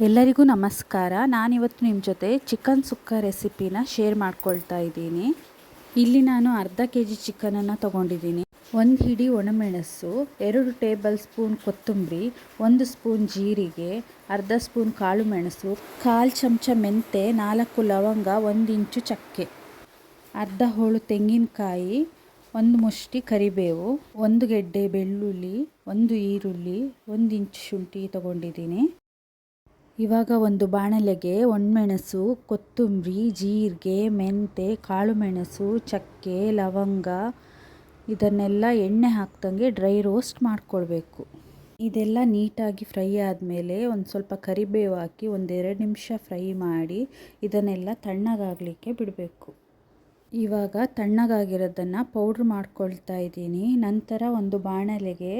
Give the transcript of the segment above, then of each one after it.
ಎಲ್ಲರಿಗೂ ನಮಸ್ಕಾರ. ನಾನಿವತ್ತು ನಿಮ್ಮ ಜೊತೆ ಚಿಕನ್ ಸುಕ್ಕ ರೆಸಿಪಿನ ಶೇರ್ ಮಾಡ್ಕೊಳ್ತಾ ಇದ್ದೀನಿ. ಇಲ್ಲಿ ನಾನು ಅರ್ಧ ಕೆಜಿ ಚಿಕನನ್ನು ತೊಗೊಂಡಿದ್ದೀನಿ. 1 ಹಿಡಿ ಒಣಮೆಣಸು, 2 ಟೇಬಲ್ ಸ್ಪೂನ್ ಕೊತ್ತಂಬರಿ, 1 ಸ್ಪೂನ್ ಜೀರಿಗೆ, ಅರ್ಧ ಸ್ಪೂನ್ ಕಾಳು ಮೆಣಸು, 1/4 ಚಮಚ ಮೆಂತೆ, 4 ಲವಂಗ, 1 ಇಂಚು ಚಕ್ಕೆ, ಅರ್ಧ ಹೋಳು ತೆಂಗಿನಕಾಯಿ, 1 ಮುಷ್ಟಿ ಕರಿಬೇವು, 1 ಗೆಡ್ಡೆ ಬೆಳ್ಳುಳ್ಳಿ, 1 ಈರುಳ್ಳಿ, 1 ಇಂಚು ಶುಂಠಿ ತೊಗೊಂಡಿದ್ದೀನಿ. ಇವಾಗ ಒಂದು ಬಾಣಲೆಗೆ ಒಣಮೆಣಸು, ಕೊತ್ತಂಬರಿ, ಜೀರಿಗೆ, ಮೆಂತೆ, ಕಾಳು ಮೆಣಸು, ಚಕ್ಕೆ, ಲವಂಗ ಇದನ್ನೆಲ್ಲ ಎಣ್ಣೆ ಹಾಕ್ದಂಗೆ ಡ್ರೈ ರೋಸ್ಟ್ ಮಾಡ್ಕೊಳ್ಬೇಕು. ಇದೆಲ್ಲ ನೀಟಾಗಿ ಫ್ರೈ ಆದಮೇಲೆ ಒಂದು ಸ್ವಲ್ಪ ಕರಿಬೇವು ಹಾಕಿ 1-2 ನಿಮಿಷ ಫ್ರೈ ಮಾಡಿ ಇದನ್ನೆಲ್ಲ ತಣ್ಣಗಾಗಲಿಕ್ಕೆ ಬಿಡಬೇಕು. ಇವಾಗ ತಣ್ಣಗಾಗಿರೋದನ್ನು ಪೌಡ್ರ್ ಮಾಡ್ಕೊಳ್ತಾ ಇದ್ದೀನಿ. ನಂತರ ಒಂದು ಬಾಣಲೆಗೆ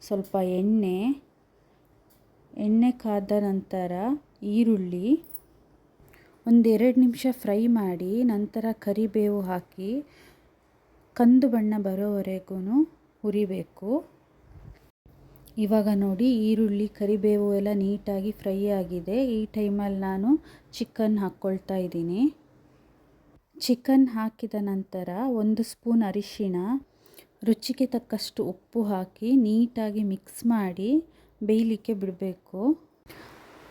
ಸ್ವಲ್ಪ ಎಣ್ಣೆ ಕಾದ ನಂತರ ಈರುಳ್ಳಿ 1-2 ನಿಮಿಷ ಫ್ರೈ ಮಾಡಿ ನಂತರ ಕರಿಬೇವು ಹಾಕಿ ಕಂದು ಬಣ್ಣ ಬರೋವರೆಗೂ ಹುರಿಬೇಕು. ಇವಾಗ ನೋಡಿ ಈರುಳ್ಳಿ ಕರಿಬೇವು ಎಲ್ಲ ನೀಟಾಗಿ ಫ್ರೈ ಆಗಿದೆ. ಈ ಟೈಮಲ್ಲಿ ನಾನು ಚಿಕನ್ ಹಾಕ್ಕೊಳ್ತಾ ಇದ್ದೀನಿ. ಚಿಕನ್ ಹಾಕಿದ ನಂತರ 1 ಸ್ಪೂನ್ ಅರಿಶಿಣ, ರುಚಿಗೆ ತಕ್ಕಷ್ಟು ಉಪ್ಪು ಹಾಕಿ ನೀಟಾಗಿ ಮಿಕ್ಸ್ ಮಾಡಿ ಬೇಯಲಿಕ್ಕೆ ಬಿಡಬೇಕು.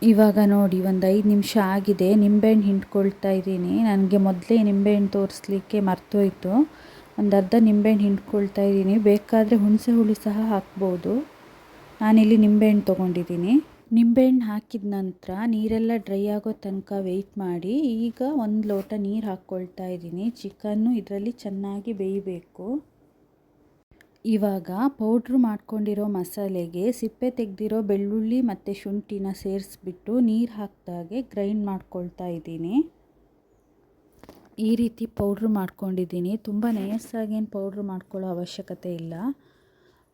ಇವಾಗ ನೋಡಿ ಒಂದು 5 ನಿಮಿಷ ಆಗಿದೆ. ನಿಂಬೆಹಣ್ಣು ಹಿಂಡ್ಕೊಳ್ತಾ ಇದ್ದೀನಿ. ನನಗೆ ಮೊದಲೇ ನಿಂಬೆಹಣ್ಣು ತೋರಿಸ್ಲಿಕ್ಕೆ ಮರ್ತೋಯ್ತು. ಒಂದು ಅರ್ಧ ನಿಂಬೆಹಣ್ಣು ಹಿಂಡ್ಕೊಳ್ತಾ ಇದ್ದೀನಿ. ಬೇಕಾದರೆ ಹುಣಸೆ ಹುಳಿ ಸಹ ಹಾಕ್ಬೋದು. ನಾನಿಲ್ಲಿ ನಿಂಬೆಹಣ್ಣು ತೊಗೊಂಡಿದ್ದೀನಿ. ನಿಂಬೆಹಣ್ಣು ಹಾಕಿದ ನಂತರ ನೀರೆಲ್ಲ ಡ್ರೈ ಆಗೋ ತನಕ ವೆಯ್ಟ್ ಮಾಡಿ ಈಗ 1 ಲೋಟ ನೀರು ಹಾಕ್ಕೊಳ್ತಾ ಇದ್ದೀನಿ. ಚಿಕನ್ನು ಇದರಲ್ಲಿ ಚೆನ್ನಾಗಿ ಬೇಯಬೇಕು. ಇವಾಗ ಪೌಡ್ರ್ ಮಾಡ್ಕೊಂಡಿರೋ ಮಸಾಲೆಗೆ ಸಿಪ್ಪೆ ತೆಗೆದಿರೋ ಬೆಳ್ಳುಳ್ಳಿ ಮತ್ತು ಶುಂಠಿನ ಸೇರಿಸ್ಬಿಟ್ಟು ನೀರು ಹಾಕ್ದಾಗೆ ಗ್ರೈಂಡ್ ಮಾಡ್ಕೊಳ್ತಾ ಇದ್ದೀನಿ. ಈ ರೀತಿ ಪೌಡ್ರ್ ಮಾಡ್ಕೊಂಡಿದ್ದೀನಿ. ತುಂಬ ನಯಸ್ಸಾಗೇನು ಪೌಡ್ರ್ ಮಾಡ್ಕೊಳ್ಳೋ ಅವಶ್ಯಕತೆ ಇಲ್ಲ.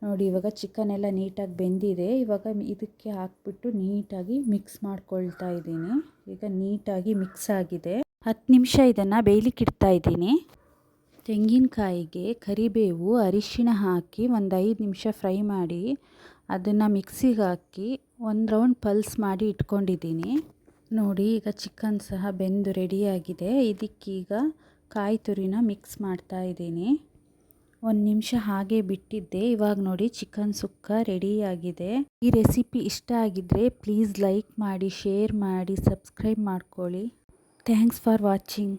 ನೋಡಿ ಇವಾಗ ಚಿಕನ್ ಎಲ್ಲ ನೀಟಾಗಿ ಬೆಂದಿದೆ. ಇವಾಗ ಇದಕ್ಕೆ ಹಾಕ್ಬಿಟ್ಟು ನೀಟಾಗಿ ಮಿಕ್ಸ್ ಮಾಡ್ಕೊಳ್ತಾ ಇದ್ದೀನಿ. ಈಗ ನೀಟಾಗಿ ಮಿಕ್ಸ್ ಆಗಿದೆ. 10 ನಿಮಿಷ ಇದನ್ನು ಬೇಯಲಿಕ್ಕೆ ಇಡ್ತಾ ಇದ್ದೀನಿ. ತೆಂಗಿನಕಾಯಿಗೆ ಕರಿಬೇವು, ಅರಿಶಿಣ ಹಾಕಿ ಒಂದು 5 ನಿಮಿಷ ಫ್ರೈ ಮಾಡಿ ಅದನ್ನು ಮಿಕ್ಸಿಗೆ ಹಾಕಿ 1 ರೌಂಡ್ ಪಲ್ಸ್ ಮಾಡಿ ಇಟ್ಕೊಂಡಿದ್ದೀನಿ. ನೋಡಿ ಈಗ ಚಿಕನ್ ಸಹ ಬೆಂದು ರೆಡಿಯಾಗಿದೆ. ಇದಕ್ಕೀಗ ಕಾಯಿ ತುರಿನ ಮಿಕ್ಸ್ ಮಾಡ್ತಾ ಇದ್ದೀನಿ. 1 ನಿಮಿಷ ಹಾಗೆ ಬಿಟ್ಟಿದ್ದೆ. ಇವಾಗ ನೋಡಿ ಚಿಕನ್ ಸುಕ್ಕ ರೆಡಿಯಾಗಿದೆ. ಈ ರೆಸಿಪಿ ಇಷ್ಟ ಆಗಿದ್ದರೆ ಪ್ಲೀಸ್ ಲೈಕ್ ಮಾಡಿ, ಶೇರ್ ಮಾಡಿ, ಸಬ್ಸ್ಕ್ರೈಬ್ ಮಾಡ್ಕೊಳ್ಳಿ. Thanks for watching.